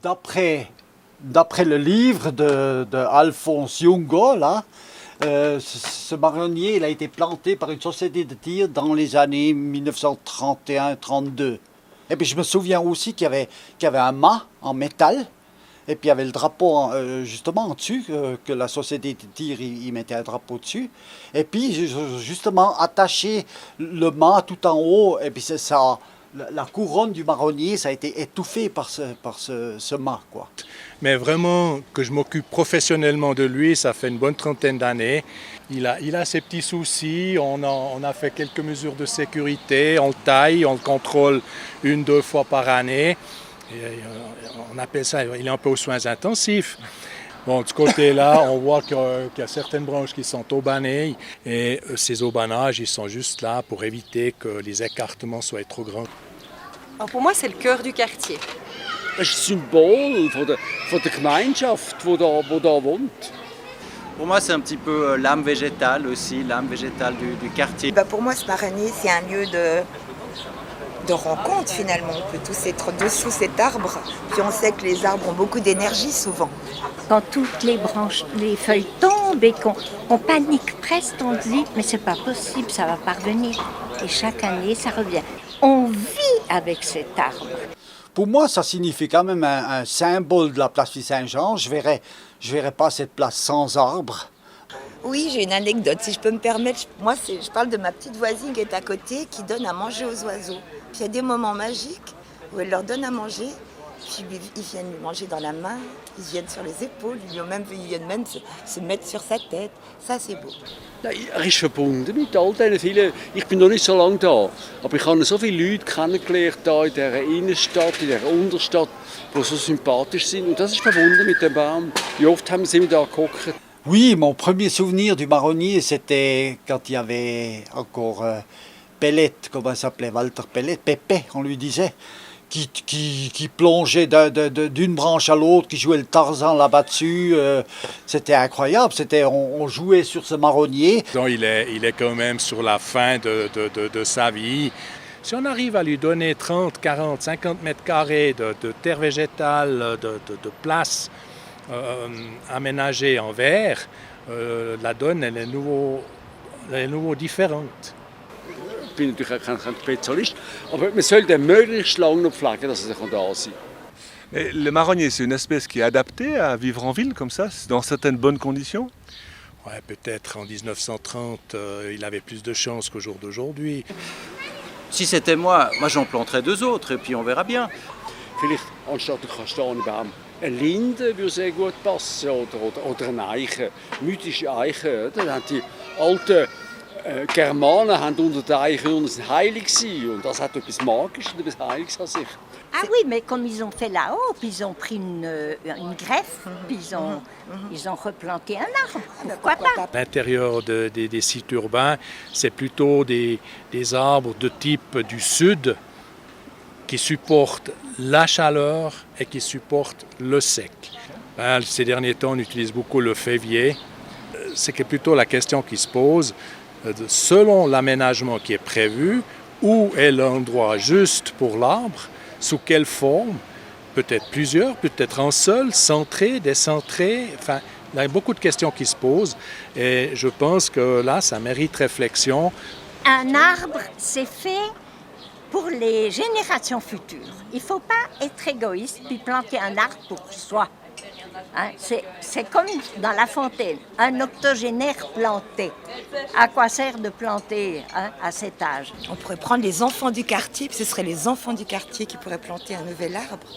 d'après le livre de Alphonse Jungo, là, ce marronnier il a été planté par une société de tir dans les années 1931-32. Et puis je me souviens aussi qu'il y avait un mât en métal. Et puis il y avait le drapeau justement en dessus, que la société de tir y mettait un drapeau dessus. Et puis justement attaché le mât tout en haut, et puis c'est ça, la couronne du marronnier, ça a été étouffé par ce mât, quoi. Mais vraiment que je m'occupe professionnellement de lui, ça fait une bonne trentaine d'années. Il a ses petits soucis, on a fait quelques mesures de sécurité, on le taille, on le contrôle 1-2 fois par année. Et on appelle ça, il est un peu aux soins intensifs. Bon, du côté-là, on voit qu'il y a certaines branches qui sont aubanées et ces aubanages, ils sont juste là pour éviter que les écartements soient trop grands. Alors pour moi, c'est le cœur du quartier. C'est un symbole de la Gemeinschaft, die da wohnt. Pour moi, c'est un petit peu l'âme végétale aussi, l'âme végétale du quartier. Pour moi, ce marronnier, c'est un lieu de rencontre finalement. On peut tous être dessous cet arbre. Puis on sait que les arbres ont beaucoup d'énergie souvent. Quand toutes les branches, les feuilles tombent et qu'on panique presque, on dit mais c'est pas possible, ça va pas revenir. Et chaque année, ça revient. On vit avec cet arbre. Pour moi, ça signifie quand même un symbole de la place du Saint-Jean. Je verrais pas cette place sans arbres. Oui, j'ai une anecdote, si je peux me permettre. Moi, je parle de ma petite voisine qui est à côté, qui donne à manger aux oiseaux. Puis il y a des moments magiques où elle leur donne à manger, puis ils viennent lui manger dans la main, ils viennent sur les épaules, ils viennent même se mettre sur sa tête. Ça, c'est beau. Ist verbunden mit all diesen vielen. Ich bin noch nicht so lange da, aber ich habe so viele Leute kennengelernt hier in dieser Innenstadt, in dieser Unterstadt, die so sympathisch sind. Und das ist verbunden mit dem Baum. Wie oft haben sie da gehockt? Oui, mon premier souvenir du marronnier, c'était quand il y avait encore Pellet, comment il s'appelait, Walter Pellet, Pépé, on lui disait, qui plongeait d'une branche à l'autre, qui jouait le Tarzan là-bas-dessus. C'était incroyable, on jouait sur ce marronnier. Donc il est quand même sur la fin de sa vie. Si on arrive à lui donner 30, 40, 50 mètres carrés de terre végétale, de place aménagée en verre, la donne elle est nouveau différente. Ich bin natürlich auch kein Spezialist, aber man sollte den möglichst lange noch pflegen, dass er da sein kann. Le marronnier, c'est une espèce qui est adaptée à vivre en ville comme ça, dans certaines bonnes conditions? Ouais, peut-être en 1930, il avait plus de chance qu'au jour d'aujourd'hui. Si c'était moi j'en planterais 2 autres et puis on verra bien. Vielleicht anstatt der Kastanienbaum eine Linde würde sehr gut passen oder eine Eiche, mythische Eiche. Dann haben die alten Germanen haben unter den Eichhörnern heilig gewesen und das hat etwas Magisches und etwas Heiliges an sich. Ah oui, mais comme ils ont fait là-haut, puis ils ont pris une greffe, puis ils ont replanté un arbre. Pourquoi pas? L'intérieur des sites urbains, c'est plutôt des arbres de type du sud qui supportent la chaleur et qui supportent le sec. Ces derniers temps, on utilise beaucoup le févier. C'est plutôt la question qui se pose, selon l'aménagement qui est prévu, où est l'endroit juste pour l'arbre, sous quelle forme, peut-être plusieurs, peut-être un seul, centré, décentré, enfin, il y a beaucoup de questions qui se posent et je pense que là, ça mérite réflexion. Un arbre, c'est fait pour les générations futures. Il ne faut pas être égoïste puis planter un arbre pour soi. Hein, c'est comme dans La Fontaine, un octogénaire planté. À quoi sert de planter à cet âge? On pourrait prendre les enfants du quartier, puis ce seraient les enfants du quartier qui pourraient planter un nouvel arbre.